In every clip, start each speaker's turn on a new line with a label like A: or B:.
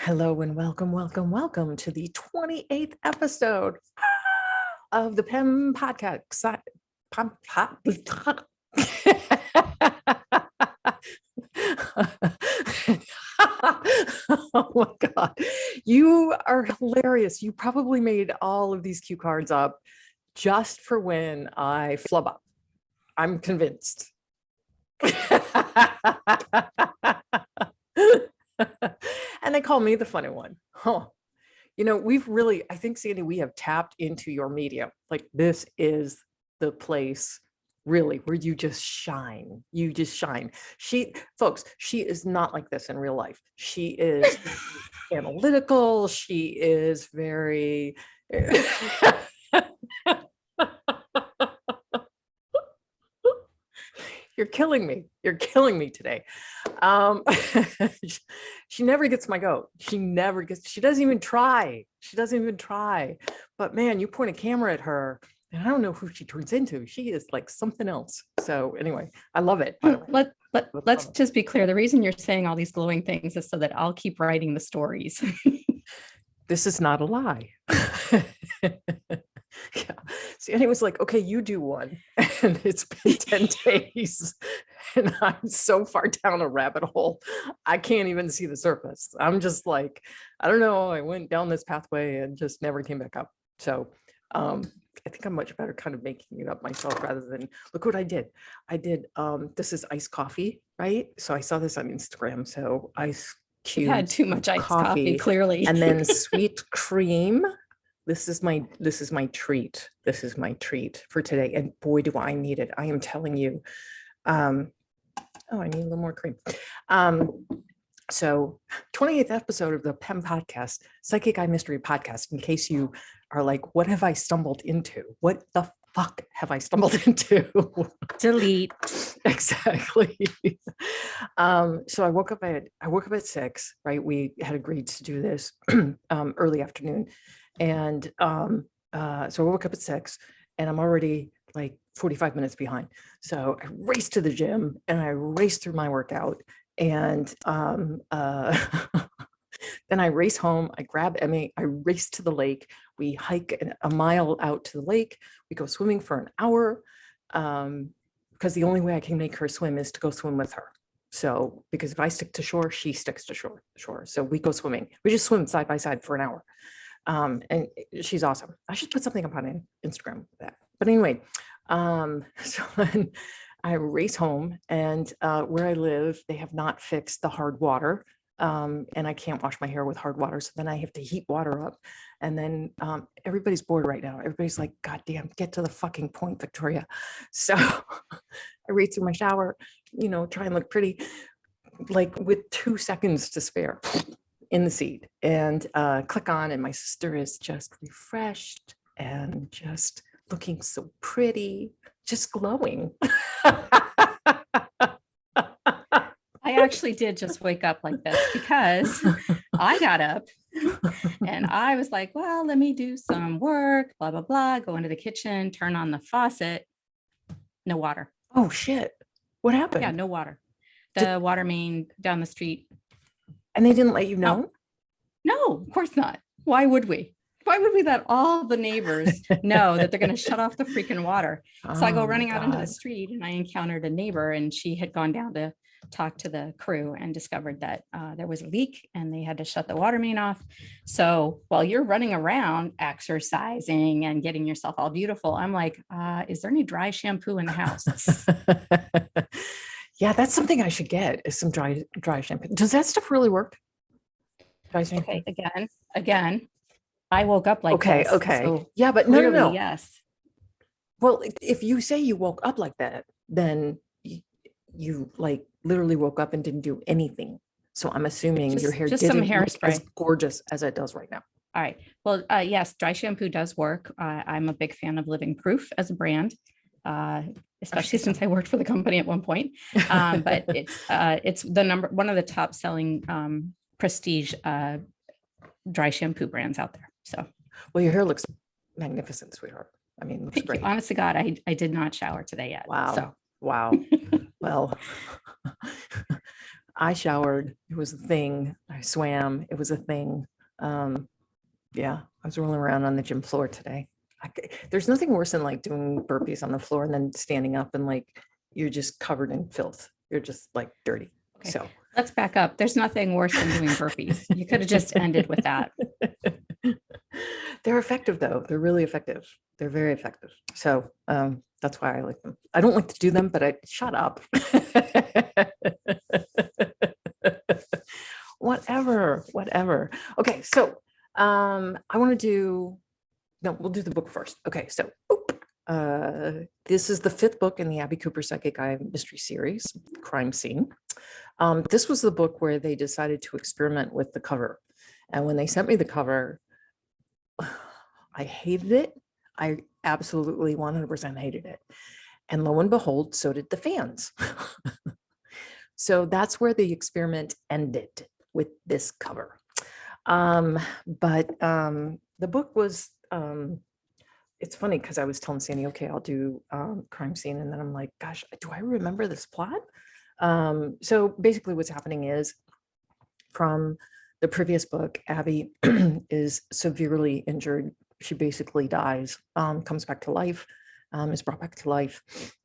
A: Hello and welcome to the 28th episode of the PEM podcast. Oh my God. You are hilarious. You probably made all of these cue cards up just for when I flub up. I'm convinced. And they call me the funny one. Huh. You know, I think, Sandy, we have tapped into your medium. Like, this is the place really where you just shine. You just shine. She is not like this in real life. She is analytical. She is very... You're killing me. You're killing me today. She never gets my goat. She doesn't even try. But man, you point a camera at her and I don't know who she turns into. She is like something else. So anyway, I love it.
B: Let's just be clear. The reason you're saying all these glowing things is so that I'll keep writing the stories.
A: This is not a lie. Yeah. See, and it was like, okay, you do one. And it's been 10 days. And I'm so far down a rabbit hole. I can't even see the surface. I'm just like, I don't know. I went down this pathway and just never came back up. So I think I'm much better kind of making it up myself rather than look what I did. This is iced coffee, right? So I saw this on Instagram. So ice cubes.
B: You had too much iced coffee, clearly.
A: And then sweet cream. This is my treat. This is my treat for today. And boy, do I need it. I am telling you. I need a little more cream. So 28th episode of the PEMpodcast, Psychic Eye Mystery Podcast, in case you are like, what have I stumbled into? What the fuck have I stumbled into?
B: Delete.
A: Exactly. So I woke up at 6, right? We had agreed to do this early afternoon. And so I woke up at 6 and I'm already like 45 minutes behind. So I raced to the gym and I raced through my workout. And then I race home. I grab Emmy. I race to the lake. We hike a mile out to the lake. We go swimming for an hour because the only way I can make her swim is to go swim with her. So because if I stick to shore, she sticks to shore. So we go swimming. We just swim side by side for an hour. And she's awesome. I should put something up on Instagram with that. But anyway, so then I race home, and where I live, they have not fixed the hard water. And I can't wash my hair with hard water. So then I have to heat water up. And then everybody's bored right now. Everybody's like, God damn, get to the fucking point, Victoria. So I race through my shower, try and look pretty, like with 2 seconds to spare in the seat, and click on, and my sister is just refreshed and just looking so pretty, just glowing.
B: I actually did just wake up like this because I got up and I was like, well, let me do some work, blah, blah, blah, go into the kitchen, turn on the faucet, no water.
A: Oh shit. What happened?
B: Yeah, no water. The water main down the street.
A: And they didn't let you know?
B: No, of course not. Why would we? Why would we let all the neighbors know that they're going to shut off the freaking water? So I go running out into the street, and I encountered a neighbor, and she had gone down to talk to the crew and discovered that there was a leak and they had to shut the water main off. So while you're running around exercising and getting yourself all beautiful, I'm like, is there any dry shampoo in the house?
A: Yeah, that's something I should get, is some dry shampoo. Does that stuff really work?
B: Okay, again, I woke up like this.
A: Okay.
B: So
A: yeah, but no.
B: Yes.
A: Well, if you say you woke up like that, then you like literally woke up and didn't do anything. So I'm assuming your hair
B: just some
A: didn't look
B: hairspray,
A: as gorgeous as it does right now.
B: All right. Well, yes, dry shampoo does work. I'm a big fan of Living Proof as a brand, especially since I worked for the company at one point. But it's one of the top selling prestige dry shampoo brands out there. So,
A: well, your hair looks magnificent, sweetheart. I mean, it looks great.
B: Honest to God, I did not shower today yet.
A: Wow.
B: So.
A: Wow. Well, I showered. It was a thing. I swam. It was a thing. Yeah, I was rolling around on the gym floor today. There's nothing worse than like doing burpees on the floor and then standing up and like you're just covered in filth. You're just like dirty.
B: Okay.
A: So
B: let's back up. There's nothing worse than doing burpees. You could have just ended with that.
A: They're effective though. They're really effective. They're very effective. So that's why I like them. I don't like to do them, but I shut up. Whatever. Okay, so I want to do, no, we'll do the book first. Okay, so this is the 5th book in the Abby Cooper Psychic Eye mystery series, Crime Scene. This was the book where they decided to experiment with the cover. And when they sent me the cover, I hated it. I absolutely 100% hated it. And lo and behold, so did the fans. So that's where the experiment ended with this cover. But the book was, it's funny because I was telling Sandy, okay, I'll do Crime Scene. And then I'm like, gosh, do I remember this plot? So basically what's happening is from the previous book, Abby is severely injured. She basically dies, comes back to life, is brought back to life.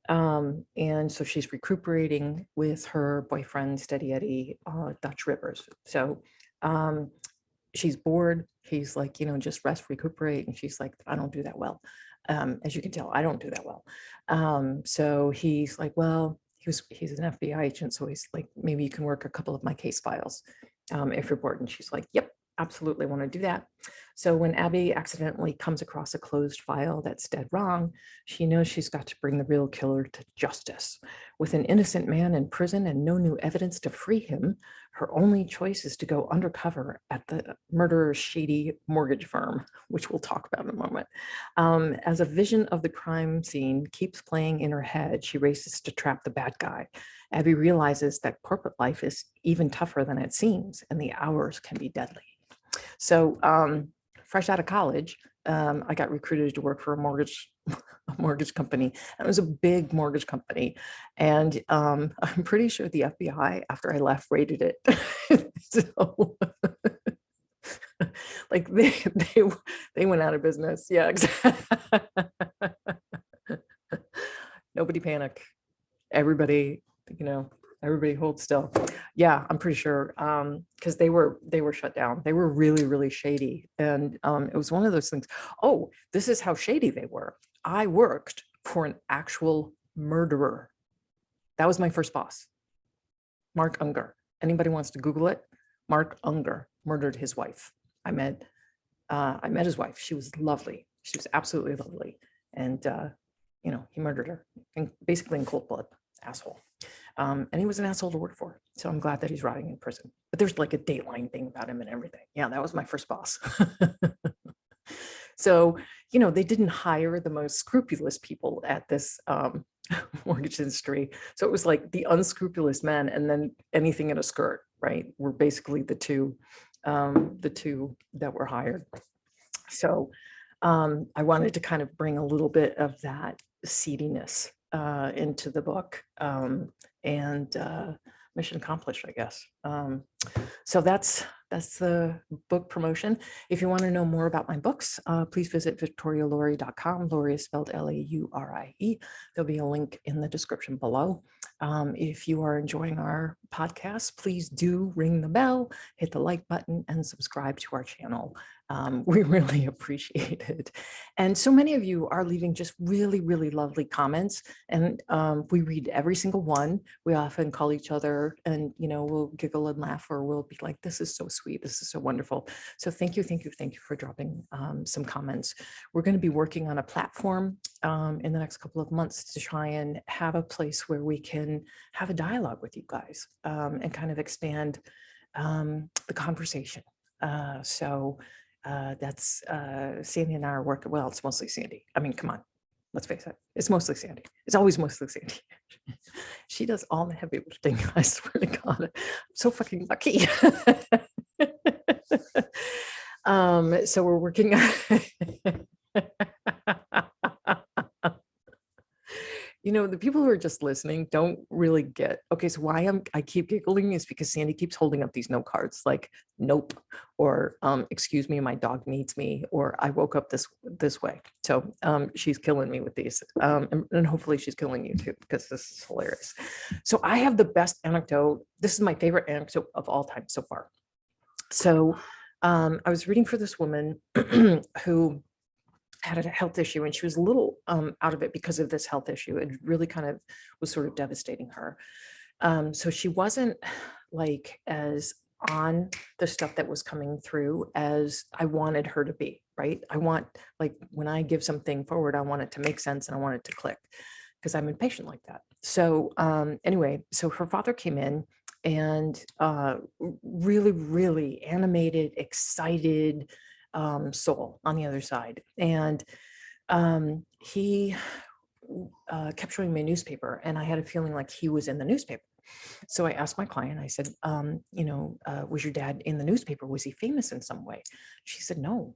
A: And so she's recuperating with her boyfriend, Steady Eddie, Dutch Rivers. So she's bored. He's like, just rest, recuperate. And she's like, I don't do that well. As you can tell, I don't do that well. So he's like, well, he's an FBI agent. So he's like, maybe you can work a couple of my case files if you're bored. And she's like, yep, absolutely want to do that. So when Abby accidentally comes across a closed file that's dead wrong, she knows she's got to bring the real killer to justice. With an innocent man in prison and no new evidence to free him, her only choice is to go undercover at the murderer's shady mortgage firm, which we'll talk about in a moment. As a vision of the crime scene keeps playing in her head, she races to trap the bad guy. Abby realizes that corporate life is even tougher than it seems, and the hours can be deadly. So fresh out of college, I got recruited to work for a mortgage company. And it was a big mortgage company. And I'm pretty sure the FBI, after I left, raided it. So like they went out of business. Yeah, exactly. Nobody panic. Everybody, everybody hold still. Yeah, I'm pretty sure because they were shut down. They were really, really shady. And it was one of those things. Oh, this is how shady they were. I worked for an actual murderer. That was my first boss, Mark Unger. Anybody wants to Google it? Mark Unger murdered his wife. I met his wife. She was lovely. She was absolutely lovely. And he murdered her, basically in cold blood. Asshole. And he was an asshole to work for. So I'm glad that he's rotting in prison. But there's like a Dateline thing about him and everything. Yeah, that was my first boss. So, they didn't hire the most scrupulous people at this mortgage industry. So it was like the unscrupulous men and then anything in a skirt, right? Were basically the two that were hired. So I wanted to kind of bring a little bit of that seediness into the book, and mission accomplished, I guess. So that's the book promotion. If you want to know more about my books, please visit victorialaurie.com. Laurie is spelled Laurie. There'll be a link in the description below. If you are enjoying our podcast, please do ring the bell, hit the like button, and subscribe to our channel. We really appreciate it. And so many of you are leaving just really, really lovely comments. And we read every single one. We often call each other and, we'll giggle and laugh, or we'll be like, this is so sweet. This is so wonderful. So thank you for dropping some comments. We're going to be working on a platform in the next couple of months to try and have a place where we can have a dialogue with you guys and kind of expand the conversation. So that's Sandy and I are working. Well, it's mostly Sandy. I mean, come on, let's face it. It's mostly Sandy. It's always mostly Sandy. She does all the heavy lifting. I swear to God, I'm so fucking lucky. So we're working. the people who are just listening don't really get, okay, so why I keep giggling is because Sandy keeps holding up these note cards like, nope, or excuse me, my dog needs me, or I woke up this way. So she's killing me with these. And hopefully she's killing you too, because this is hilarious. So I have the best anecdote. This is my favorite anecdote of all time so far. So I was reading for this woman who had a health issue, and she was a little out of it because of this health issue. It really kind of was sort of devastating her. So she wasn't like as on the stuff that was coming through as I wanted her to be, right? I want, like, when I give something forward, I want it to make sense and I want it to click, because I'm impatient like that. So anyway, so her father came in, and really, really animated, excited soul on the other side. And he kept showing me a newspaper, and I had a feeling like he was in the newspaper. So I asked my client, I said, was your dad in the newspaper? Was he famous in some way? She said, no.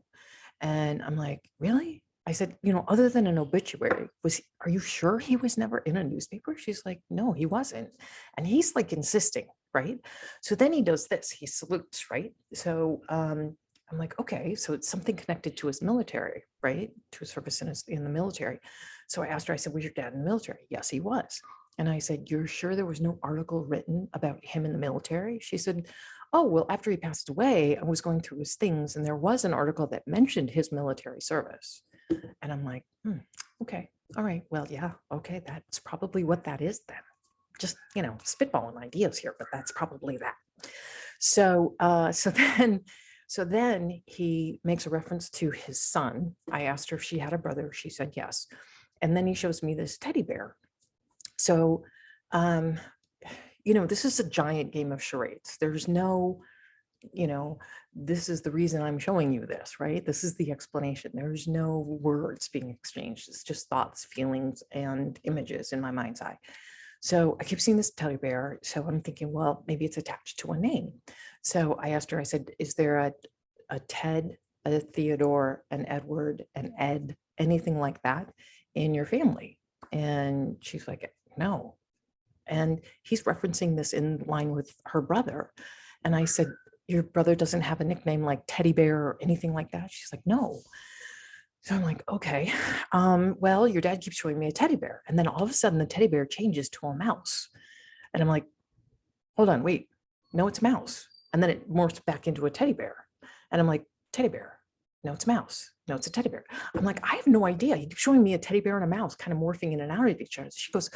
A: And I'm like, really? I said, other than an obituary, are you sure he was never in a newspaper? She's like, no, he wasn't. And he's like insisting, right? So then he does this, he salutes, right? So I'm like, okay, so it's something connected to his military, right? To his service in the military. So I asked her, I said, was your dad in the military? Yes, he was. And I said, you're sure there was no article written about him in the military? She said, oh, well, after he passed away, I was going through his things, and there was an article that mentioned his military service. And I'm like, okay, all right, well, yeah, okay, that's probably what that is then. Just, spitballing ideas here, but that's probably that. So, so then he makes a reference to his son. I asked her if she had a brother. She said yes. And then he shows me this teddy bear. So, this is a giant game of charades. There's no, this is the reason I'm showing you this, right? This is the explanation. There's no words being exchanged. It's just thoughts, feelings, and images in my mind's eye. So I keep seeing this teddy bear. So I'm thinking, well, maybe it's attached to a name. So I asked her, I said, is there a Ted, a Theodore, an Edward, an Ed, anything like that in your family? And she's like, no. And he's referencing this in line with her brother. And I said, your brother doesn't have a nickname like Teddy Bear or anything like that? She's like, no. So I'm like, okay, well, your dad keeps showing me a teddy bear. And then all of a sudden the teddy bear changes to a mouse. And I'm like, hold on, wait, no, it's a mouse. And then it morphs back into a teddy bear. And I'm like, teddy bear. No, it's a mouse. No, it's a teddy bear. I'm like, I have no idea. You keep showing me a teddy bear and a mouse kind of morphing in and out of each other. She goes,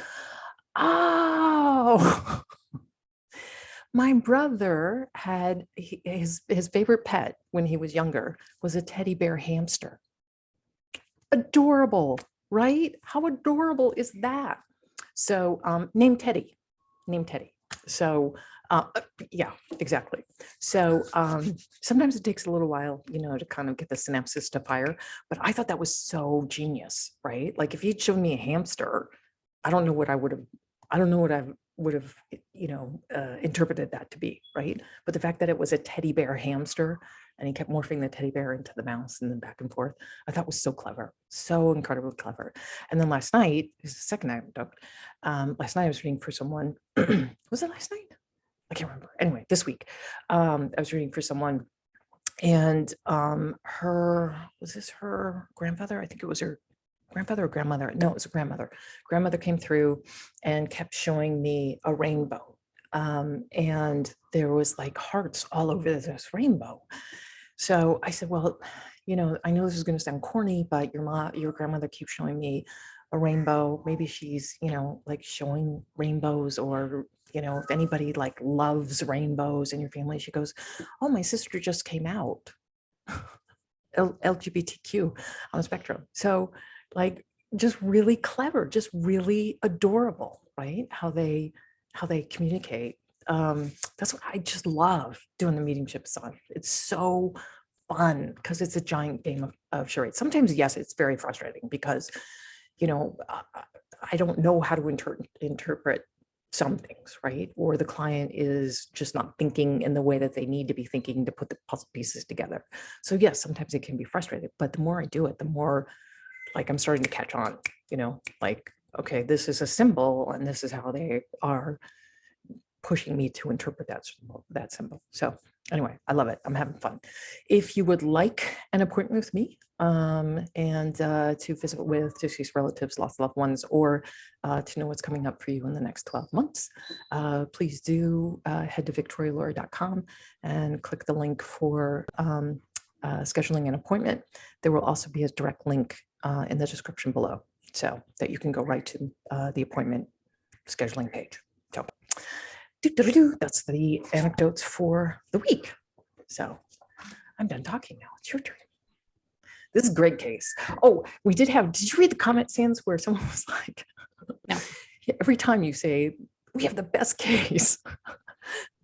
A: oh, my brother had his favorite pet when he was younger was a teddy bear hamster. Adorable, right? How adorable is that? So name Teddy. So yeah, exactly. So sometimes it takes a little while, to kind of get the synapses to fire, but I thought that was so genius, right? Like if you'd shown me a hamster, I don't know what I would have, interpreted that to be, right? But the fact that it was a teddy bear hamster, and he kept morphing the teddy bear into the mouse and then back and forth, I thought was so clever, so incredibly clever. And then last night, this is the second anecdote. Last night I was reading for someone. Was it last night? I can't remember. Anyway, this week, I was reading for someone, and was this her grandfather? I think it was her grandfather or grandmother. No, it was a grandmother. Grandmother came through and kept showing me a rainbow. And there was like hearts all over this rainbow. So I said, well, I know this is going to sound corny, but your grandmother keeps showing me a rainbow. Maybe she's, like showing rainbows, or, if anybody like loves rainbows in your family. She goes, oh, my sister just came out. LGBTQ on the spectrum. So like just really clever, just really adorable, right? How they communicate. That's what I just love doing the mediumships on. It's so fun because it's a giant game of charades. Sometimes, yes, it's very frustrating because, I don't know how to interpret some things, right? Or the client is just not thinking in the way that they need to be thinking to put the puzzle pieces together. So yes, sometimes it can be frustrating, but the more I do it, the more like I'm starting to catch on, like, okay, this is a symbol and this is how they are pushing me to interpret that symbol. So anyway, I love it. I'm having fun. If you would like an appointment with me and to visit with deceased relatives, lost loved ones, or to know what's coming up for you in the next 12 months, please do head to victorialaura.com and click the link for scheduling an appointment. There will also be a direct link in the description below so that you can go right to the appointment scheduling page. So that's the anecdotes for the week. So I'm done talking now. It's your turn. This is a great case. Oh, did you read the comment, Sands, where someone was like,
B: no.
A: Every time you say, we have the best case.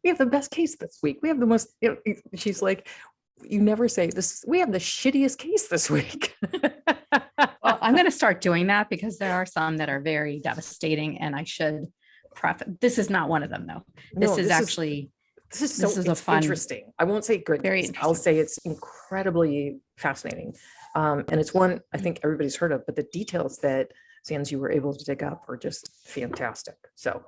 A: We have the best case this week. We have the most, she's like, you never say this. We have the shittiest case this week.
B: Well, I'm going to start doing that because there are some that are very devastating and I should profit. This is not one of them though. This is a fun,
A: interesting. I won't say good.
B: Very interesting.
A: I'll say it's incredibly fascinating. And it's one I think everybody's heard of, but the details that Sands you were able to dig up are just fantastic. So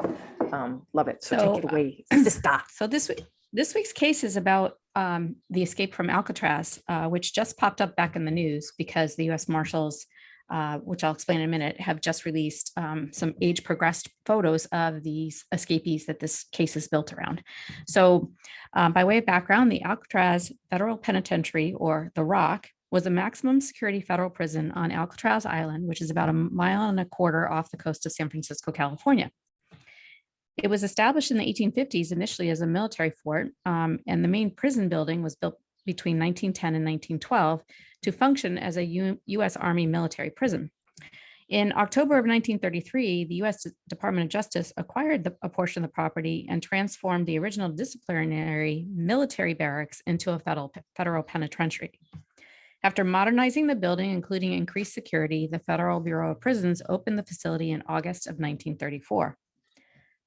A: love it. So take it away, sister.
B: So this week's case is about the escape from Alcatraz, which just popped up back in the news because the U.S. Marshals, which I'll explain in a minute, have just released some age progressed photos of these escapees that this case is built around. So by way of background, the Alcatraz Federal Penitentiary, or the Rock, was a maximum security federal prison on Alcatraz Island, which is about 1.25 miles off the coast of San Francisco, California. It was established in the 1850s initially as a military fort, and the main prison building was built between 1910 and 1912 to function as a U.S. Army military prison. In October of 1933, the U.S. Department of Justice acquired a portion of the property and transformed the original disciplinary military barracks into a federal penitentiary. After modernizing the building, including increased security, the Federal Bureau of Prisons opened the facility in August of 1934.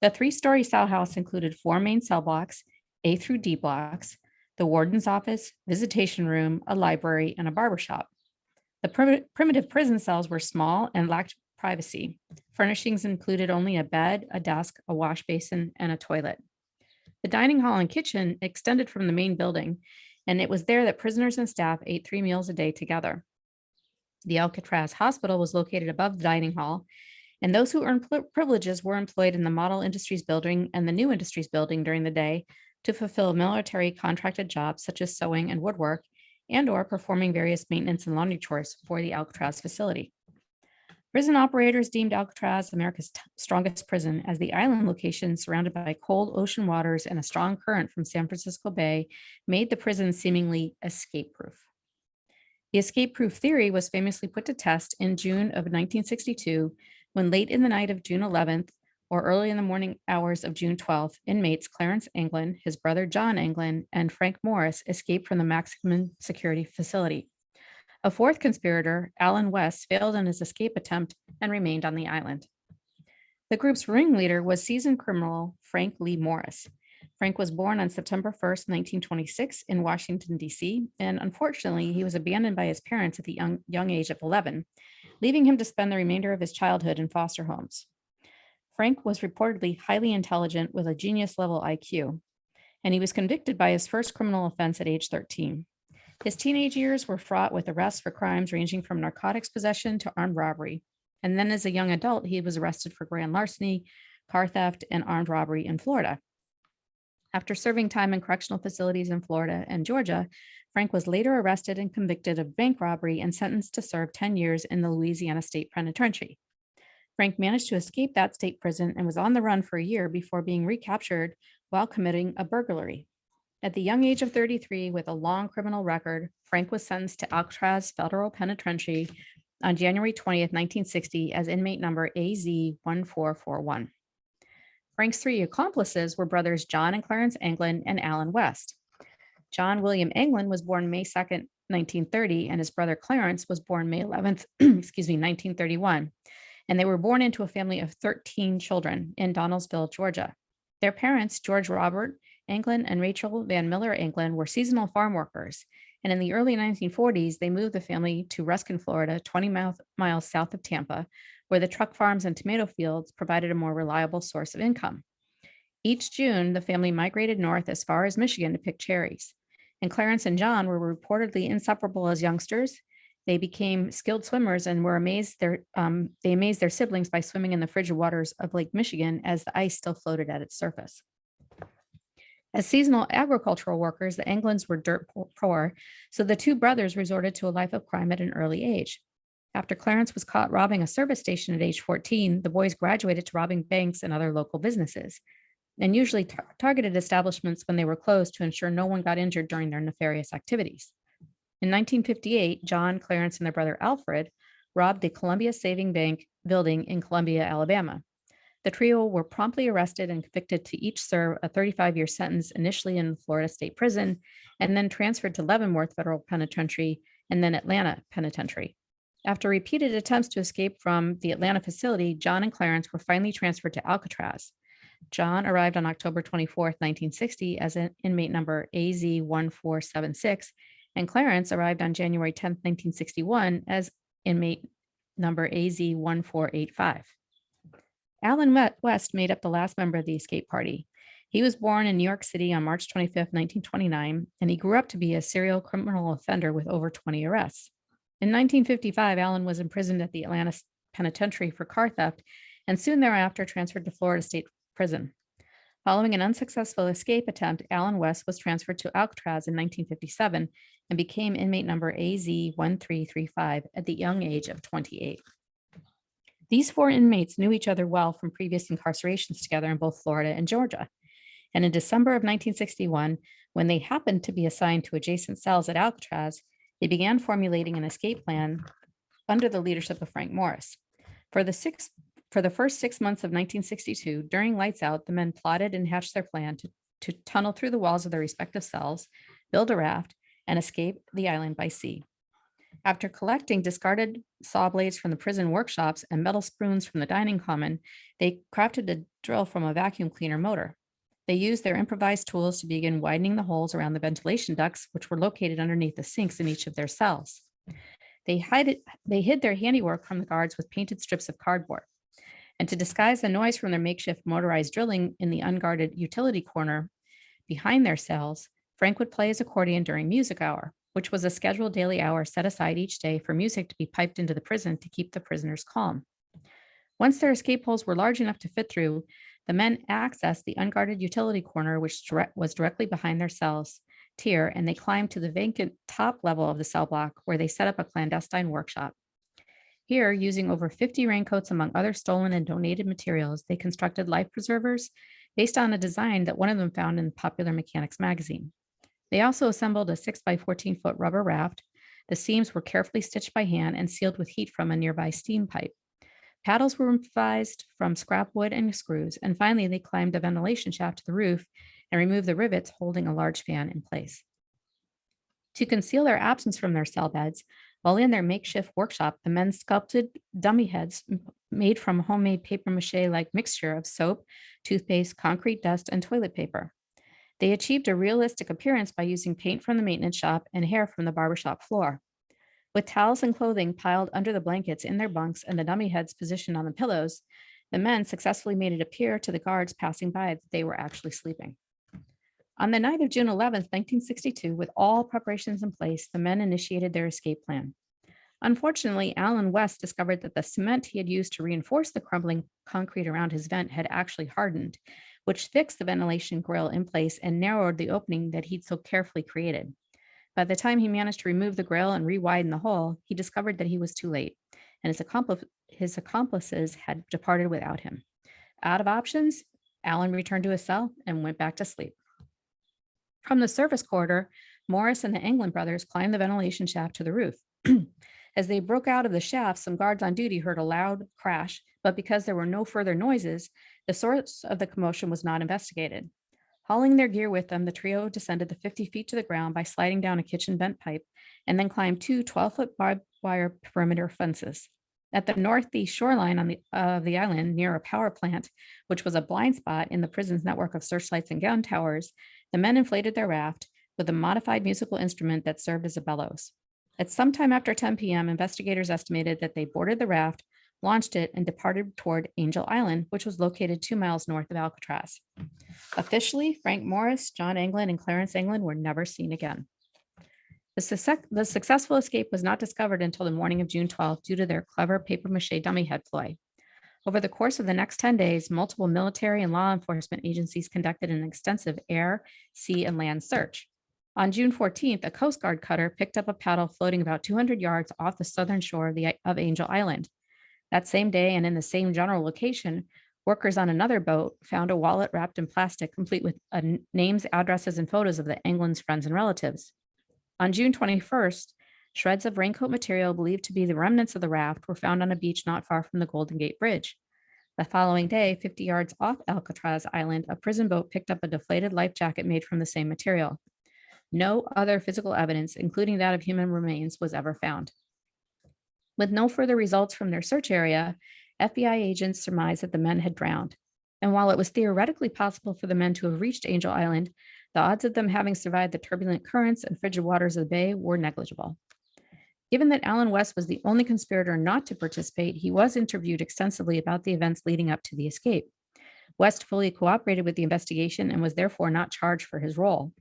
B: The 3-story cell house included 4 main cell blocks, A through D blocks, the warden's office, visitation room, a library, and a barbershop. The primitive prison cells were small and lacked privacy. Furnishings included only a bed, a desk, a wash basin, and a toilet. The dining hall and kitchen extended from the main building, and it was there that prisoners and staff ate 3 meals a day together. The Alcatraz Hospital was located above the dining hall, and those who earned privileges were employed in the Model Industries Building and the New Industries Building during the day to fulfill military contracted jobs such as sewing and woodwork, and/or performing various maintenance and laundry chores for the Alcatraz facility. Prison operators deemed Alcatraz America's strongest prison, as the island location, surrounded by cold ocean waters and a strong current from San Francisco Bay, made the prison seemingly escape-proof. The escape-proof theory was famously put to test in June of 1962, when late in the night of June 11th, or early in the morning hours of June 12th, inmates Clarence Anglin, his brother John Anglin, and Frank Morris escaped from the maximum security facility. A 4th conspirator, Alan West, failed in his escape attempt and remained on the island. The group's ringleader was seasoned criminal Frank Lee Morris. Frank was born on September 1st, 1926 in Washington, D.C., and unfortunately, he was abandoned by his parents at the young age of 11, leaving him to spend the remainder of his childhood in foster homes. Frank was reportedly highly intelligent with a genius-level IQ, and he was convicted by his first criminal offense at age 13. His teenage years were fraught with arrests for crimes ranging from narcotics possession to armed robbery. And then as a young adult, he was arrested for grand larceny, car theft, and armed robbery in Florida. After serving time in correctional facilities in Florida and Georgia, Frank was later arrested and convicted of bank robbery and sentenced to serve 10 years in the Louisiana State Penitentiary. Frank managed to escape that state prison and was on the run for a year before being recaptured while committing a burglary. At the young age of 33, with a long criminal record, Frank was sentenced to Alcatraz Federal Penitentiary on January 20th, 1960, as inmate number AZ-1441. Frank's 3 accomplices were brothers John and Clarence Anglin and Alan West. John William Anglin was born May 2nd, 1930, and his brother Clarence was born May 11th, 1931. And they were born into a family of 13 children in Donnellsville, Georgia. Their parents, George Robert Anglin and Rachel Van Miller Anglin, were seasonal farm workers, and in the early 1940s, they moved the family to Ruskin, Florida, 20 miles south of Tampa, where the truck farms and tomato fields provided a more reliable source of income. Each June, the family migrated north as far as Michigan to pick cherries. And Clarence and John were reportedly inseparable as youngsters. They became skilled swimmers and they amazed their siblings by swimming in the frigid waters of Lake Michigan as the ice still floated at its surface. As seasonal agricultural workers, the Anglins were dirt poor, so the two brothers resorted to a life of crime at an early age. After Clarence was caught robbing a service station at age 14, the boys graduated to robbing banks and other local businesses, and usually targeted establishments when they were closed to ensure no one got injured during their nefarious activities. In 1958, John, Clarence, and their brother Alfred robbed the Columbia Saving Bank building in Columbia, Alabama. The trio were promptly arrested and convicted to each serve a 35-year sentence, initially in Florida State Prison, and then transferred to Leavenworth Federal Penitentiary and then Atlanta Penitentiary. After repeated attempts to escape from the Atlanta facility, John and Clarence were finally transferred to Alcatraz. John arrived on October 24, 1960 as an inmate number AZ1476, and Clarence arrived on January 10, 1961 as inmate number AZ1485. Alan West made up the last member of the escape party. He was born in New York City on March 25, 1929, and he grew up to be a serial criminal offender with over 20 arrests. In 1955, Alan was imprisoned at the Atlanta Penitentiary for car theft and soon thereafter transferred to Florida State Prison. Following an unsuccessful escape attempt, Alan West was transferred to Alcatraz in 1957 and became inmate number AZ1335 at the young age of 28. These four inmates knew each other well from previous incarcerations together in both Florida and Georgia. And in December of 1961, when they happened to be assigned to adjacent cells at Alcatraz, they began formulating an escape plan under the leadership of Frank Morris. For the first 6 months of 1962, during lights out, the men plotted and hatched their plan to tunnel through the walls of their respective cells, build a raft, and escape the island by sea. After collecting discarded saw blades from the prison workshops and metal spoons from the dining common, they crafted a drill from a vacuum cleaner motor. They used their improvised tools to begin widening the holes around the ventilation ducts, which were located underneath the sinks in each of their cells. They hid their handiwork from the guards with painted strips of cardboard. And to disguise the noise from their makeshift motorized drilling in the unguarded utility corner behind their cells, Frank would play his accordion during music hour, which was a scheduled daily hour set aside each day for music to be piped into the prison to keep the prisoners calm. Once their escape holes were large enough to fit through, the men accessed the unguarded utility corner, which was directly behind their cells tier, and they climbed to the vacant top level of the cell block where they set up a clandestine workshop. Here, using over 50 raincoats among other stolen and donated materials, they constructed life preservers based on a design that one of them found in Popular Mechanics magazine. They also assembled a 6 by 14-foot rubber raft. The seams were carefully stitched by hand and sealed with heat from a nearby steam pipe. Paddles were improvised from scrap wood and screws, and finally they climbed the ventilation shaft to the roof and removed the rivets holding a large fan in place. To conceal their absence from their cell beds, while in their makeshift workshop, the men sculpted dummy heads made from homemade papier-mâché-like mixture of soap, toothpaste, concrete dust, and toilet paper. They achieved a realistic appearance by using paint from the maintenance shop and hair from the barbershop floor. With towels and clothing piled under the blankets in their bunks and the dummy heads positioned on the pillows, the men successfully made it appear to the guards passing by that they were actually sleeping. On the night of June 11, 1962, with all preparations in place, the men initiated their escape plan. Unfortunately, Alan West discovered that the cement he had used to reinforce the crumbling concrete around his vent had actually hardened, which fixed the ventilation grill in place and narrowed the opening that he'd so carefully created. By the time he managed to remove the grill and re-widen the hole, he discovered that he was too late, and his accomplices had departed without him. Out of options, Alan returned to his cell and went back to sleep. From the service corridor, Morris and the Anglin brothers climbed the ventilation shaft to the roof. As they broke out of the shaft, some guards on duty heard a loud crash, but because there were no further noises, the source of the commotion was not investigated. Hauling their gear with them, the trio descended the 50 feet to the ground by sliding down a kitchen vent pipe and then climbed two 12-foot barbed wire perimeter fences. At the northeast shoreline of the island, near a power plant, which was a blind spot in the prison's network of searchlights and gun towers, the men inflated their raft with a modified musical instrument that served as a bellows. At sometime after 10 p.m., investigators estimated that they boarded the raft launched it, and departed toward Angel Island, which was located 2 miles north of Alcatraz. Officially, Frank Morris, John England, and Clarence England were never seen again. The successful escape was not discovered until the morning of June 12th due to their clever papier-mâché dummy head ploy. Over the course of the next 10 days, multiple military and law enforcement agencies conducted an extensive air, sea, and land search. On June 14th, a Coast Guard cutter picked up a paddle floating about 200 yards off the southern shore of Angel Island. That same day, and in the same general location, workers on another boat found a wallet wrapped in plastic, complete with names, addresses, and photos of the England's friends and relatives. On June 21st, shreds of raincoat material believed to be the remnants of the raft were found on a beach not far from the Golden Gate Bridge. The following day, 50 yards off Alcatraz Island, a prison boat picked up a deflated life jacket made from the same material. No other physical evidence, including that of human remains, was ever found. With no further results from their search area, FBI agents surmised that the men had drowned. And while it was theoretically possible for the men to have reached Angel Island, the odds of them having survived the turbulent currents and frigid waters of the bay were negligible. Given that Allen West was the only conspirator not to participate, he was interviewed extensively about the events leading up to the escape. West fully cooperated with the investigation and was therefore not charged for his role.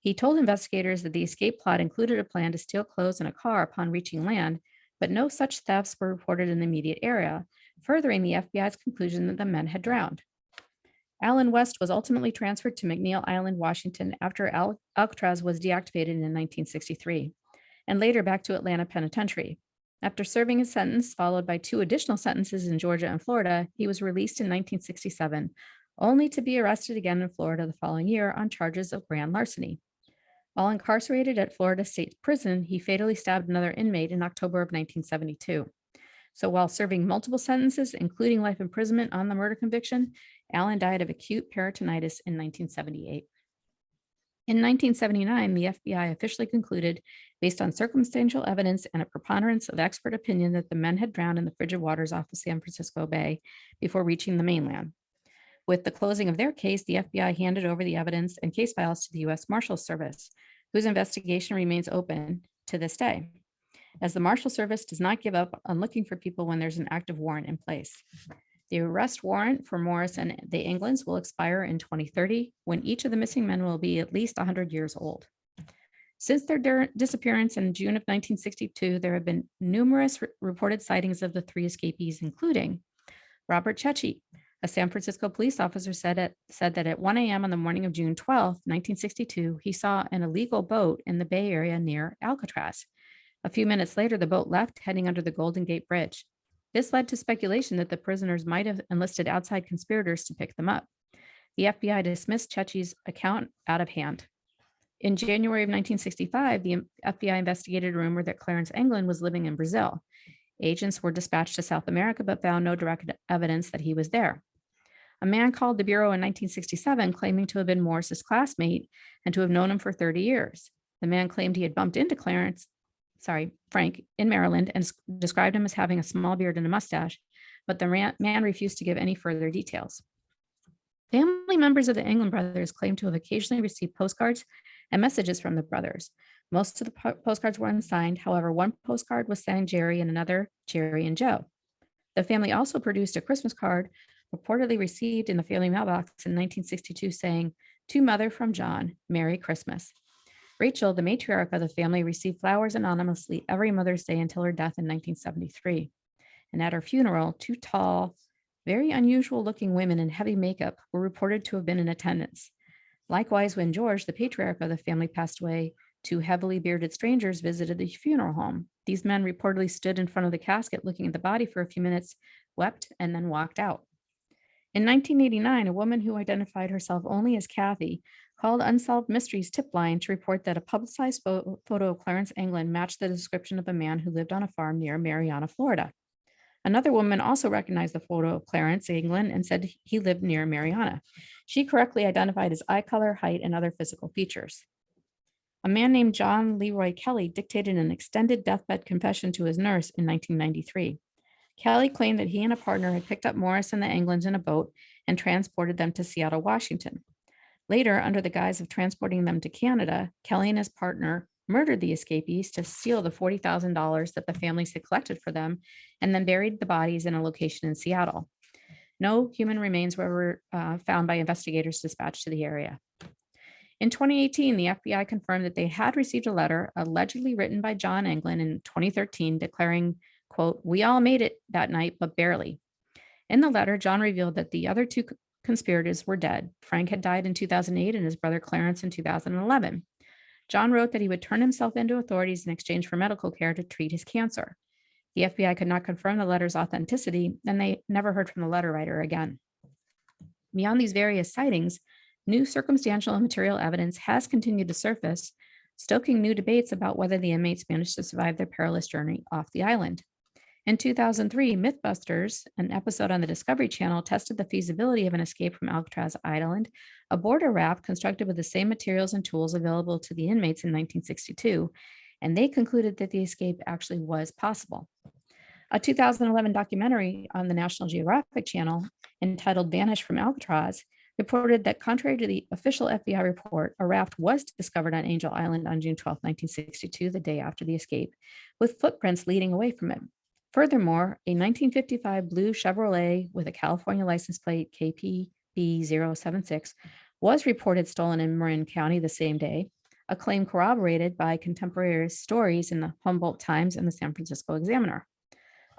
B: He told investigators that the escape plot included a plan to steal clothes and a car upon reaching land, but no such thefts were reported in the immediate area, furthering the FBI's conclusion that the men had drowned. Allen West was ultimately transferred to McNeil Island, Washington, after Alcatraz was deactivated in 1963, and later back to Atlanta Penitentiary. After serving his sentence, followed by 2 additional sentences in Georgia and Florida, he was released in 1967, only to be arrested again in Florida the following year on charges of grand larceny. While incarcerated at Florida State Prison, he fatally stabbed another inmate in October of 1972. So while serving multiple sentences, including life imprisonment on the murder conviction, Allen died of acute peritonitis in 1978. In 1979, the FBI officially concluded, based on circumstantial evidence and a preponderance of expert opinion, that the men had drowned in the frigid waters off the San Francisco Bay before reaching the mainland. With the closing of their case, the FBI handed over the evidence and case files to the U.S. Marshals Service, whose investigation remains open to this day, as the Marshal Service does not give up on looking for people when there's an active warrant in place. The arrest warrant for Morris and the Englands will expire in 2030, when each of the missing men will be at least 100 years old. Since their disappearance in June of 1962, there have been numerous reported sightings of the 3 escapees, including Robert Chechi, a San Francisco police officer, said that at 1 a.m. on the morning of June 12, 1962, he saw an illegal boat in the Bay Area near Alcatraz. A few minutes later, the boat left, heading under the Golden Gate Bridge. This led to speculation that the prisoners might have enlisted outside conspirators to pick them up. The FBI dismissed Chechi's account out of hand. In January of 1965, the FBI investigated a rumor that Clarence England was living in Brazil. Agents were dispatched to South America, but found no direct evidence that he was there. A man called the Bureau in 1967, claiming to have been Morris's classmate and to have known him for 30 years. The man claimed he had bumped into Frank in Maryland, and described him as having a small beard and a mustache, but the man refused to give any further details. Family members of the England brothers claimed to have occasionally received postcards and messages from the brothers. Most of the postcards were unsigned. However, one postcard was signed Jerry and another Jerry and Joe. The family also produced a Christmas card reportedly received in the family mailbox in 1962 saying, "To Mother from John, Merry Christmas." Rachel, the matriarch of the family, received flowers anonymously every Mother's Day until her death in 1973. And at her funeral, 2 tall, very unusual looking women in heavy makeup were reported to have been in attendance. Likewise, when George, the patriarch of the family, passed away, 2 heavily bearded strangers visited the funeral home. These men reportedly stood in front of the casket looking at the body for a few minutes, wept, and then walked out. In 1989, a woman who identified herself only as Kathy called Unsolved Mysteries tip line to report that a publicized photo of Clarence England matched the description of a man who lived on a farm near Marianna, Florida. Another woman also recognized the photo of Clarence England and said he lived near Marianna. She correctly identified his eye color, height, and other physical features. A man named John Leroy Kelly dictated an extended deathbed confession to his nurse in 1993. Kelly claimed that he and a partner had picked up Morris and the Englands in a boat and transported them to Seattle, Washington. Later, under the guise of transporting them to Canada, Kelly and his partner murdered the escapees to steal the $40,000 that the families had collected for them, and then buried the bodies in a location in Seattle. No human remains were found by investigators dispatched to the area. In 2018, the FBI confirmed that they had received a letter allegedly written by John Anglin in 2013 declaring, quote, "We all made it that night, but barely." In the letter, John revealed that the other two conspirators were dead. Frank had died in 2008 and his brother Clarence in 2011. John wrote that he would turn himself into authorities in exchange for medical care to treat his cancer. The FBI could not confirm the letter's authenticity, and they never heard from the letter writer again. Beyond these various sightings, new circumstantial and material evidence has continued to surface, stoking new debates about whether the inmates managed to survive their perilous journey off the island. In 2003, Mythbusters, an episode on the Discovery Channel, tested the feasibility of an escape from Alcatraz Island aboard a raft constructed with the same materials and tools available to the inmates in 1962, and they concluded that the escape actually was possible. A 2011 documentary on the National Geographic Channel entitled "Vanished from Alcatraz" reported that contrary to the official FBI report, a raft was discovered on Angel Island on June 12, 1962, the day after the escape, with footprints leading away from it. Furthermore, a 1955 blue Chevrolet with a California license plate KPB076 was reported stolen in Marin County the same day, a claim corroborated by contemporary stories in the Humboldt Times and the San Francisco Examiner.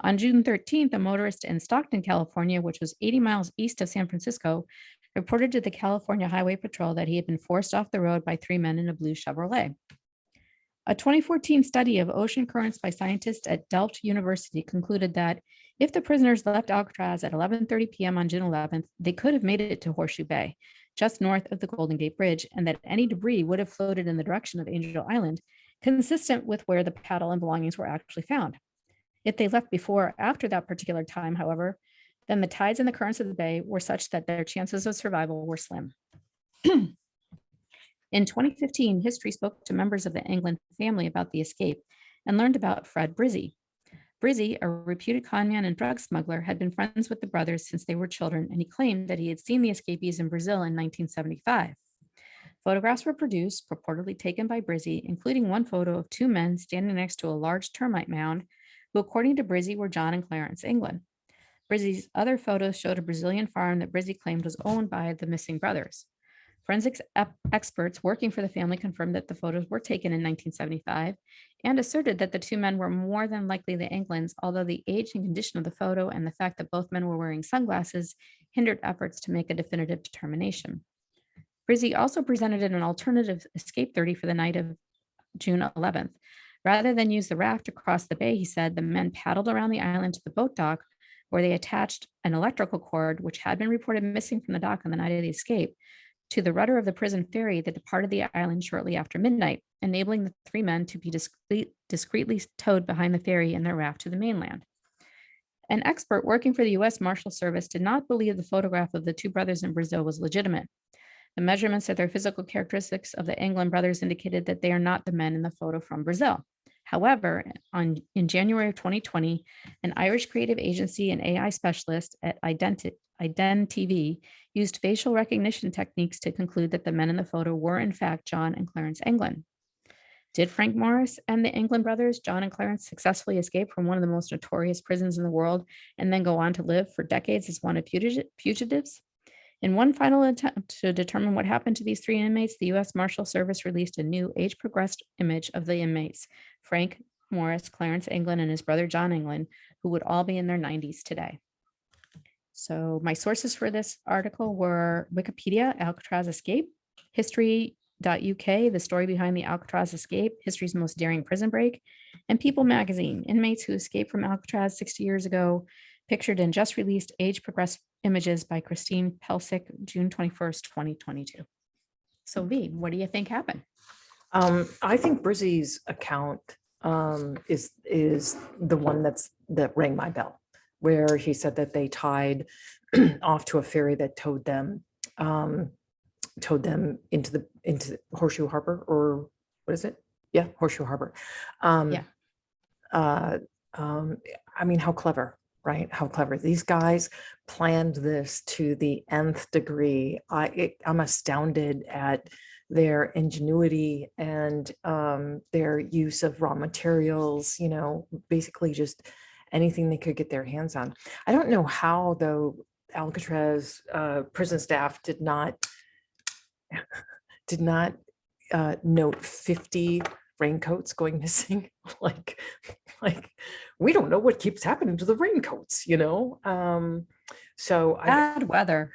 B: On June 13th, a motorist in Stockton, California, which was 80 miles east of San Francisco, reported to the California Highway Patrol that he had been forced off the road by three men in a blue Chevrolet. A 2014 study of ocean currents by scientists at Delft University concluded that if the prisoners left Alcatraz at 11:30 p.m. on June 11th, they could have made it to Horseshoe Bay, just north of the Golden Gate Bridge, and that any debris would have floated in the direction of Angel Island, consistent with where the paddle and belongings were actually found. If they left before or after that particular time, however, then the tides and the currents of the bay were such that their chances of survival were slim. In 2015, history spoke to members of the Anglin family about the escape and learned about Fred Brizzi. Brizzi, a reputed conman and drug smuggler, had been friends with the brothers since they were children, and he claimed that he had seen the escapees in Brazil in 1975. Photographs were produced, purportedly taken by Brizzi, including one photo of two men standing next to a large termite mound, who, according to Brizzi, were John and Clarence Anglin. Brizzi's other photos showed a Brazilian farm that Brizzi claimed was owned by the missing brothers. Forensics experts working for the family confirmed that the photos were taken in 1975 and asserted that the two men were more than likely the Anglins, although the age and condition of the photo and the fact that both men were wearing sunglasses hindered efforts to make a definitive determination. Brizzi also presented an alternative escape theory for the night of June 11th. Rather than use the raft to cross the bay, he said the men paddled around the island to the boat dock, where they attached an electrical cord, which had been reported missing from the dock on the night of the escape, to the rudder of the prison ferry that departed the island shortly after midnight, enabling the three men to be discreetly towed behind the ferry in their raft to the mainland. An expert working for the U.S. Marshal Service did not believe the photograph of the two brothers in Brazil was legitimate. The measurements of their physical characteristics of the Anglin brothers indicated that they are not the men in the photo from Brazil. However, in January of 2020, an Irish creative agency and AI specialist at IdenTV used facial recognition techniques to conclude that the men in the photo were in fact John and Clarence Anglin. Did Frank Morris and the Anglin brothers, John and Clarence, successfully escape from one of the most notorious prisons in the world and then go on to live for decades as wanted fugitives? In one final attempt to determine what happened to these three inmates, the U.S. Marshal Service released a new age-progressed image of the inmates, Frank Morris, Clarence Anglin, and his brother John Anglin, who would all be in their 90s today. So my sources for this article were Wikipedia, Alcatraz Escape, History.uk, the story behind the Alcatraz escape, history's most daring prison break, and People magazine, inmates who escaped from Alcatraz 60 years ago, pictured in just released age-progressed images by Christine Pelsick, June 21st, 2022. So V, what do you think happened?
A: I think Brizzi's account is the one that rang my bell, where he said that they tied off to a ferry that towed them into Horseshoe Harbor, or what is it? Yeah, Horseshoe Harbor. I mean, how clever, right? How clever. These guys planned this to the nth degree. I'm astounded at their ingenuity and their use of raw materials, you know, basically just anything they could get their hands on. I don't know how, though, Alcatraz prison staff did not note 50 raincoats going missing. like we don't know what keeps happening to the raincoats, you know. So
B: bad weather.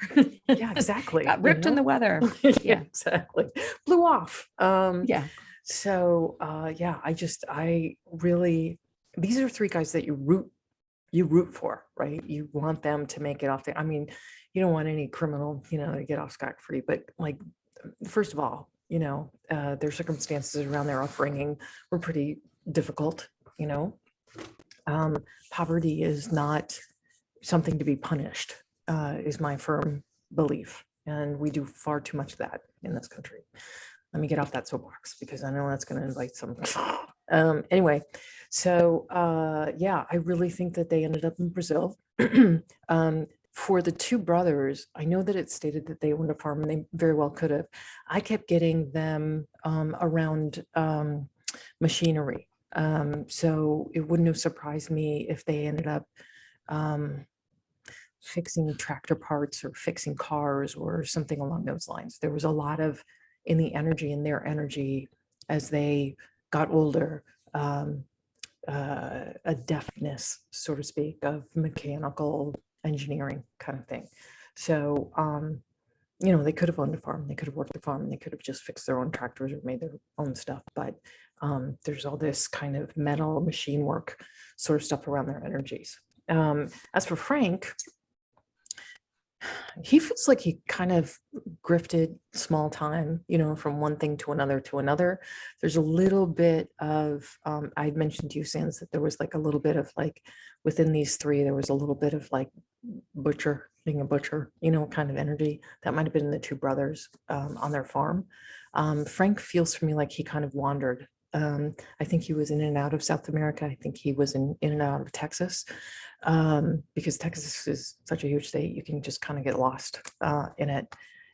A: Yeah, exactly.
B: Got ripped in the weather.
A: Yeah, exactly. Blew off.
B: Yeah.
A: So yeah, I really, these are three guys that you root for, right? You want them to make it off the, I mean, you don't want any criminal, you know, to get off scot-free, but like, first of all, you know, their circumstances around their upbringing were pretty difficult, you know. Poverty is not something to be punished, is my firm belief. And we do far too much of that in this country. Let me get off that soapbox because I know that's going to invite some. Anyway, so yeah, I really think that they ended up in Brazil. For the two brothers, I know that it stated that they owned a farm, and they very well could have. I kept getting them around machinery. So it wouldn't have surprised me if they ended up fixing tractor parts or fixing cars or something along those lines. There was a lot of in their energy as they got older, a deftness, so to speak, of mechanical engineering kind of thing. So, you know, they could have owned a farm, they could have worked a farm, they could have just fixed their own tractors or made their own stuff. But there's all this kind of metal machine work sort of stuff around their energies. As for Frank, he feels like he kind of grifted small time, you know, from one thing to another to another. There's a little bit of, I'd mentioned to you, Sans, that there was like a little bit of like, within these three, there was a little bit of like being a butcher, you know, kind of energy. That might have been the two brothers on their farm. Frank feels for me like he kind of wandered. I think he was in and out of South America. I think he was in and out of Texas, because Texas is such a huge state, you can just kind of get lost in it.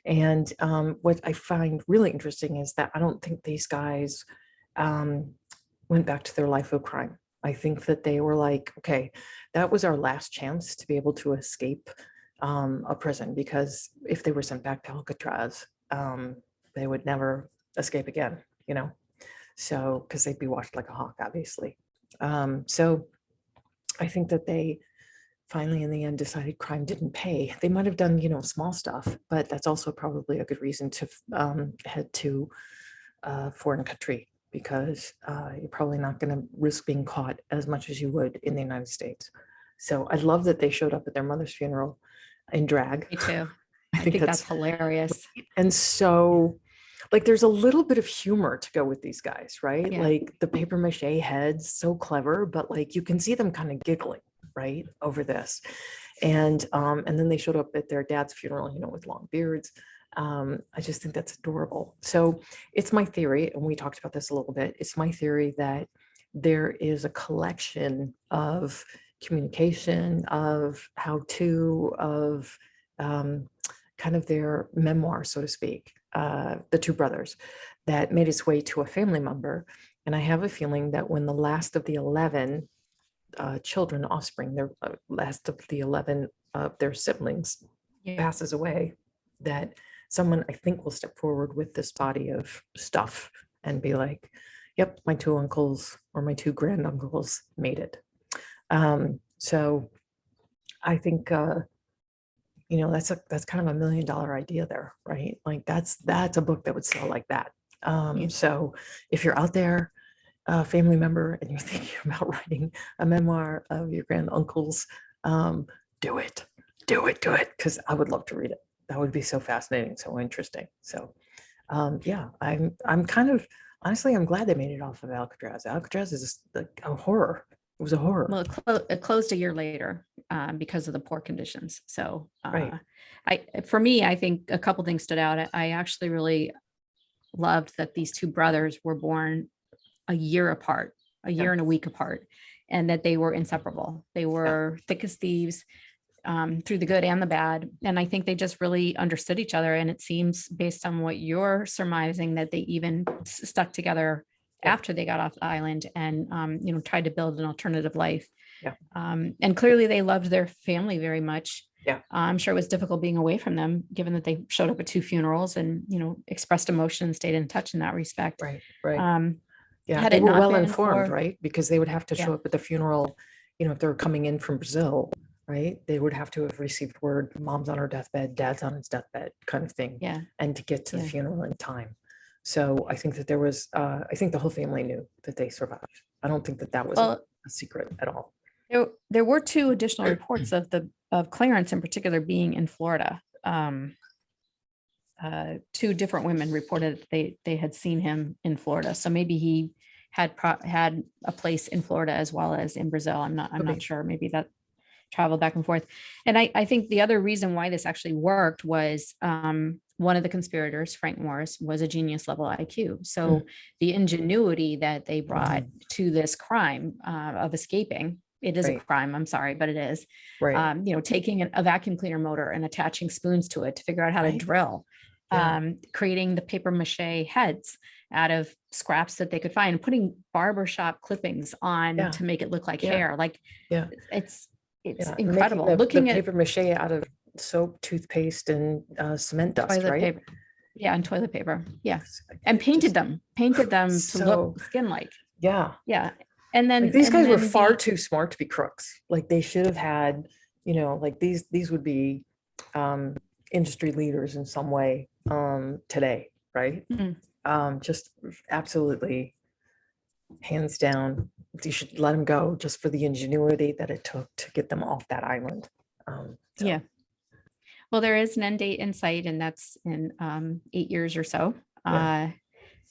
A: And what I find really interesting is that I don't think these guys went back to their life of crime. I think that they were like, okay, that was our last chance to be able to escape a prison, because if they were sent back to Alcatraz, they would never escape again, you know? So, because they'd be watched like a hawk, obviously. So I think that they finally, in the end, decided crime didn't pay. They might have done, you know, small stuff, but that's also probably a good reason to head to a foreign country, because you're probably not going to risk being caught as much as you would in the United States. So I love that they showed up at their mother's funeral in drag.
B: Me too.
A: I think
B: that's hilarious.
A: And so, like, there's a little bit of humor to go with these guys, right?
B: Yeah.
A: Like the paper mache heads, so clever, but like you can see them kind of giggling, right, over this. And then they showed up at their dad's funeral, you know, with long beards. I just think that's adorable. So it's my theory, and we talked about this a little bit. It's my theory that there is a collection of communication, of how-to, of kind of their memoir, so to speak, the two brothers, that made its way to a family member. And I have a feeling that when the last of the 11 children, offspring, their last of the 11 of their siblings passes away, that someone, I think, will step forward with this body of stuff and be like, yep, my two uncles or my two granduncles made it. So I think, you know, that's kind of $1 million idea there, right? Like that's a book that would sell like that. So if you're out there, a family member, and you're thinking about writing a memoir of your granduncles, do it, because I would love to read it. That would be so fascinating, so interesting. So yeah, I'm kind of, honestly, I'm glad they made it off of Alcatraz. Alcatraz is like a horror. It was a horror.
B: Well, it closed a year later because of the poor conditions. So
A: Right.
B: For me, I think a couple things stood out. I actually really loved that these two brothers were born a year apart, a year and a week apart, and that they were inseparable. They were thick as thieves. through the good and the bad. And I think they just really understood each other. And it seems, based on what you're surmising, that they even stuck together after they got off the island and, tried to build an alternative life.
A: Yeah.
B: And clearly they loved their family very much.
A: Yeah.
B: I'm sure it was difficult being away from them, given that they showed up at 2 funerals and, expressed emotion and stayed in touch in that respect.
A: Right. Right.
B: Yeah.
A: They were well informed, right? Because they would have to show up at the funeral, if they're coming in from Brazil, right? They would have to have received word, mom's on her deathbed, dad's on his deathbed, kind of thing.
B: Yeah.
A: And to get to the funeral in time. So I think that there was, I think the whole family knew that they survived. I don't think that was a secret at all.
B: There were 2 additional reports of Clarence in particular being in Florida. 2 different women reported that they had seen him in Florida. So maybe he had a place in Florida as well as in Brazil. I'm not sure. Maybe that traveled back and forth. And I think the other reason why this actually worked was one of the conspirators, Frank Morris, was a genius level IQ. So the ingenuity that they brought to this crime of escaping, it is a crime, I'm sorry, but it is, taking a vacuum cleaner motor and attaching spoons to it to figure out how to drill, creating the paper mache heads out of scraps that they could find, and putting barbershop clippings on to make it look like hair. It's incredible.
A: Looking at paper mache out of soap, toothpaste, and cement dust,
B: toilet paper. Yeah, and toilet paper. Yeah, and painted them to look skin-like.
A: Yeah.
B: And then
A: these guys were far too smart to be crooks. They should have had, these would be industry leaders in some way today, right? Just absolutely, hands down, you should let them go just for the ingenuity that it took to get them off that island.
B: Yeah. Well, there is an end date in sight, and that's in 8 years or so.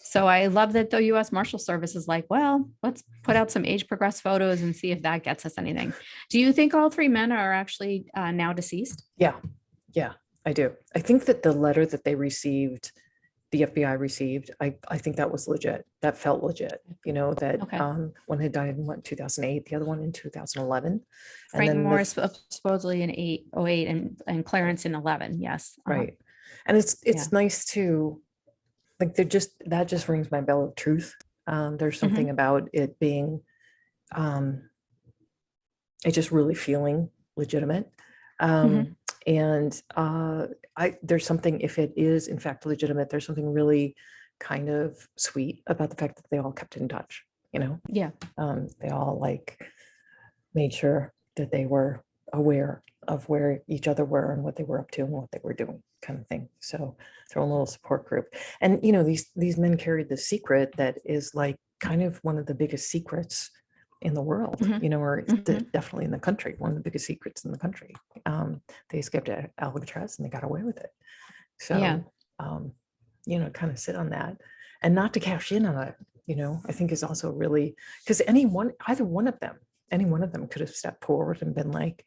B: So I love that the U.S. Marshal Service is like, well, let's put out some age progressed photos and see if that gets us anything. Do you think all 3 men are actually now deceased?
A: Yeah, I do. I think that the letter that they received, the FBI received, I think that was legit. That felt legit. That one had died in 2008, the other one in 2011.
B: Frank Morris supposedly in 08 and Clarence in 11. Yes.
A: Right. And it's nice to, that just rings my bell of truth. There's something about it being, it just really feeling legitimate. And there's something, if it is in fact legitimate, there's something really kind of sweet about the fact that they all kept in touch,
B: Yeah.
A: They all made sure that they were aware of where each other were and what they were up to and what they were doing, kind of thing. So they're a little support group. And, these men carried the secret that is kind of one of the biggest secrets in the world, or definitely in the country, one of the biggest secrets in the country. They escaped Alcatraz and they got away with it. So, kind of sit on that and not to cash in on it, I think is also really, because any one of them could have stepped forward and been like,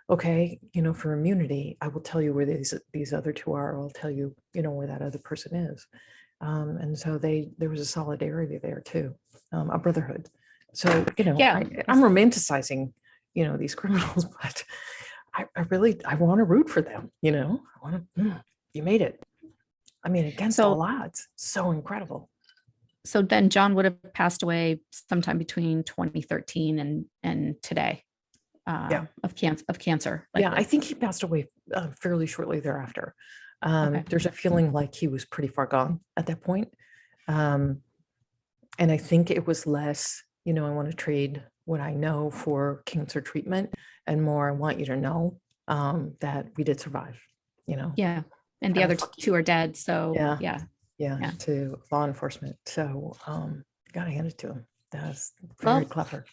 A: okay, for immunity, I will tell you where these other 2 are. I'll tell you, where that other person is. And so there was a solidarity there too, a brotherhood. So, I'm romanticizing, these criminals, but I want to root for them, I want to, you made it. I mean, against all odds, so incredible.
B: So then John would have passed away sometime between 2013 and today of cancer.
A: I think he passed away fairly shortly thereafter. There's a feeling like he was pretty far gone at that point. And I think it was less, I want to trade what I know for cancer treatment, and more, I want you to know that we did survive,
B: Yeah. And the other 2 are dead. So
A: yeah, to law enforcement. So gotta hand it to him. That was very clever.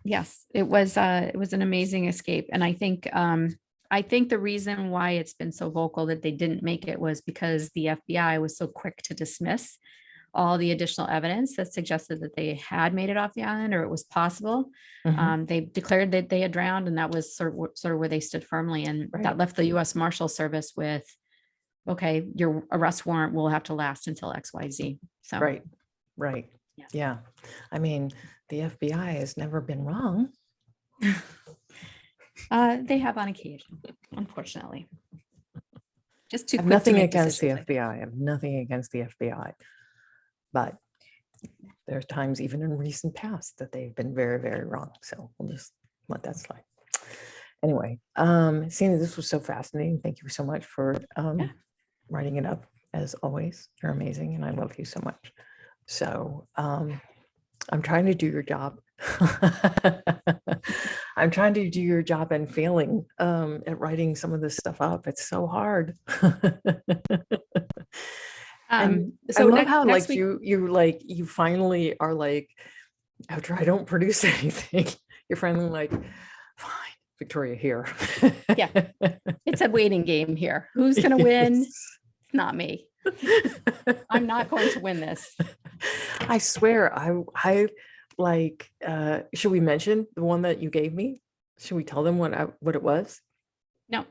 B: Yes, it was an amazing escape. And I think the reason why it's been so vocal that they didn't make it was because the FBI was so quick to dismiss all the additional evidence that suggested that they had made it off the island, or it was possible. They declared that they had drowned, and that was sort of where they stood firmly. And that left the U.S. Marshal Service with, okay, your arrest warrant will have to last until XYZ. So
A: Right. Yeah. I mean, the FBI has never been wrong.
B: They have on occasion, unfortunately. Just too
A: I have
B: quick to
A: nothing
B: make
A: against the
B: decisions.
A: FBI. I have nothing against the FBI, but there's times even in recent past that they've been very, very wrong. So we'll just let that slide. Anyway, Sandy, this was so fascinating. Thank you so much for writing it up. As always, you're amazing, and I love you so much. So I'm trying to do your job. I'm trying to do your job and failing at writing some of this stuff up. It's so hard. And
B: So
A: I love
B: next,
A: how
B: next
A: like
B: week,
A: you finally are like, after I don't produce anything, you're finally like, fine, Victoria, here.
B: Yeah. It's a waiting game here. Who's going to win? It's not me. I'm not going to win this.
A: I swear, I like, should we mention the one that you gave me? Should we tell them what it was?
B: No.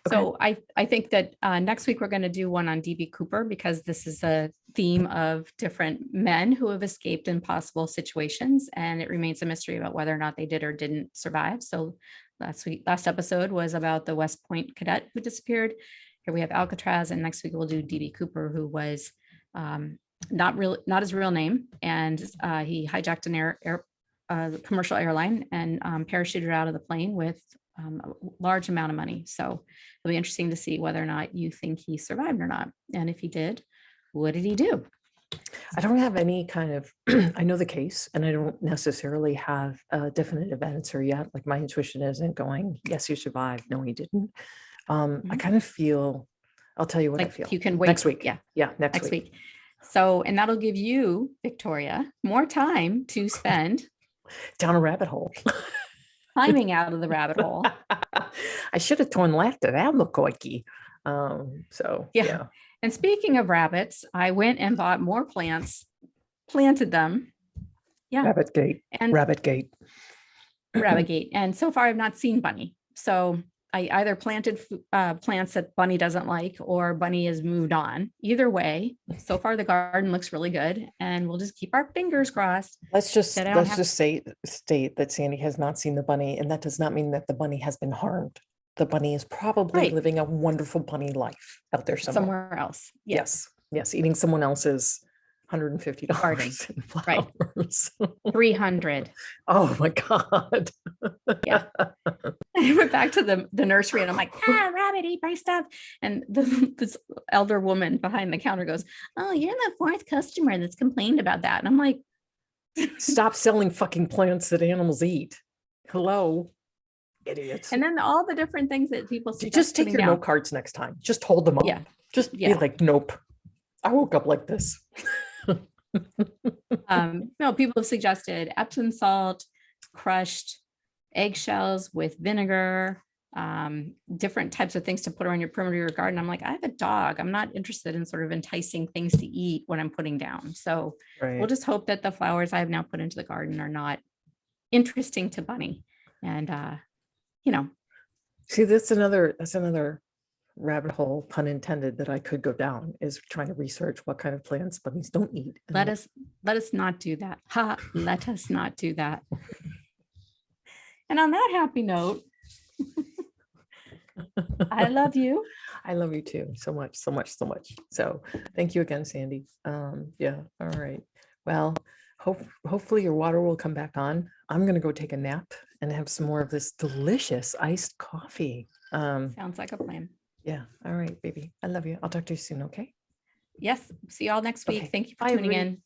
B: So I think that next week we're going to do one on DB Cooper, because this is a theme of different men who have escaped impossible situations, and it remains a mystery about whether or not they did or didn't survive. So last episode was about the West Point cadet who disappeared. Here we have Alcatraz, and next week we'll do DB Cooper, who was not his real name, and he hijacked an commercial airline and parachuted out of the plane with a large amount of money. So it'll be interesting to see whether or not you think he survived or not. And if he did, what did he do?
A: I don't have any kind of, I know the case, and I don't necessarily have a definitive answer yet. Like my intuition isn't going, yes, he survived. No, he didn't. I kind of feel, I'll tell you what I feel.
B: You can wait.
A: Next week.
B: Yeah.
A: Next week.
B: So, and that'll give you, Victoria, more time to spend
A: down a rabbit hole.
B: Climbing out of the rabbit hole.
A: I should have laughed at Albuquerque. So yeah.
B: And speaking of rabbits, I went and bought more plants, planted them. Yeah.
A: Rabbit gate.
B: And so far I've not seen Bunny. So I either planted plants that Bunny doesn't like, or Bunny has moved on. Either way, so far the garden looks really good, and we'll just keep our fingers crossed.
A: Let's just state that Sandy has not seen the bunny, and that does not mean that the bunny has been harmed. The bunny is probably living a wonderful bunny life out there somewhere
B: else.
A: Yes, eating someone else's $150 in flowers.
B: Right. 300.
A: Oh my God.
B: Yeah. I went back to the nursery, and I'm like, rabbit, eat my stuff. And this elder woman behind the counter goes, oh, you're the fourth customer that's complained about that. And I'm like,
A: stop selling fucking plants that animals eat. Hello, idiots.
B: And then all the different things that people
A: just take your note cards next time. Just hold them up.
B: Yeah.
A: Just be like, nope. I woke up like this.
B: No, people have suggested Epsom salt, crushed eggshells with vinegar, different types of things to put around your perimeter of your garden. I'm like, I have a dog. I'm not interested in sort of enticing things to eat when I'm putting down. So we'll just hope that the flowers I have now put into the garden are not interesting to Bunny. And see, that's another rabbit hole, pun intended, that I could go down, is trying to research what kind of plants bunnies don't eat. Let us not do that. Let us not do that. And on that happy note, I love you.
A: I love you too. So much. So thank you again, Sandy. Yeah. All right. Well, hopefully your water will come back on. I'm going to go take a nap and have some more of this delicious iced coffee.
B: Sounds like a plan.
A: Yeah. All right, baby. I love you. I'll talk to you soon. Okay.
B: Yes. See you all next week. Thank you for tuning in.